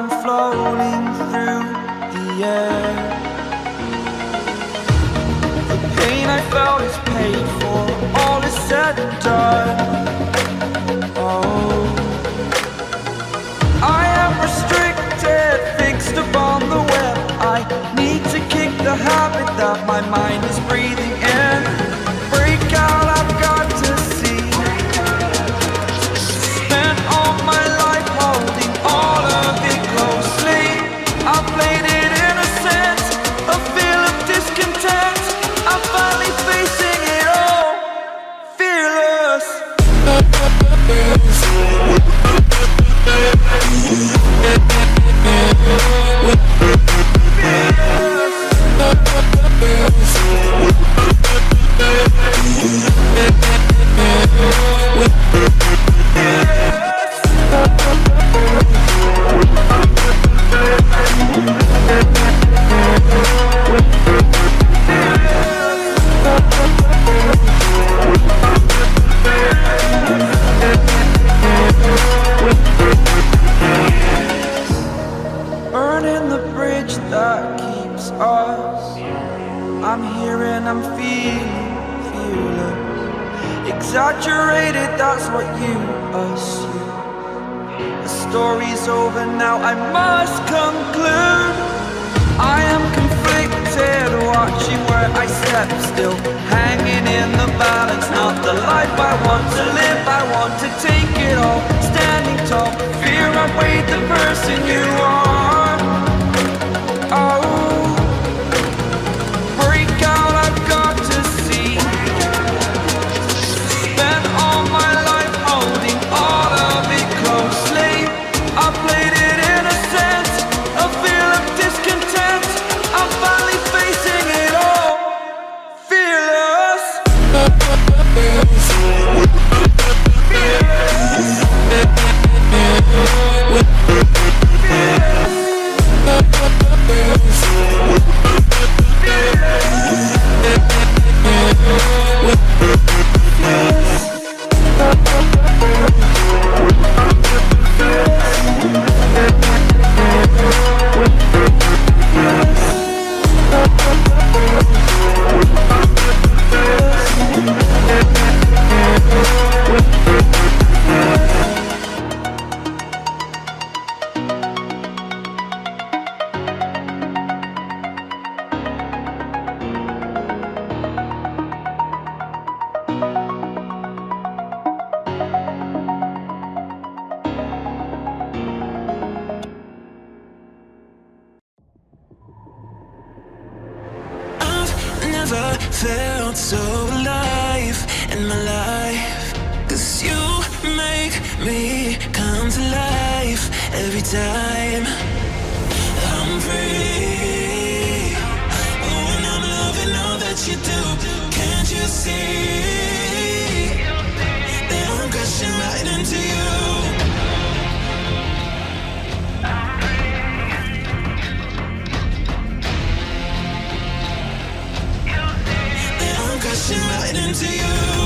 I'm floating through the air. The pain I felt is paid for, all is said and done. Oh, I am restricted, fixed upon the web. I need to kick the habit that my mind is breathing in. Break out, I've got to see. Spent all my life holding all of it closely. I played it innocent, a feel of discontent. I'm finally facing it all, fearless. Burning the bridge that keeps us. I'm here and I'm feeling fearless. Exaggerated, that's what you assume. The story's over now, I must conclude. I am conflicted, watching where I step still, hanging in the balance. Not the life I want to live, I want to take it all. Standing tall, fear outweighed the person you are. Oh, break out, I've got to see. Spent all my life holding all of it closely. I played it innocent, a feel of discontent. I'm finally facing it all, fearless. Never felt so alive in my life. 'Cause you make me come to life every time I'm free. Oh, and I'm loving all that you do. Can't you see that I'm crashing right into you? Crashing right into you.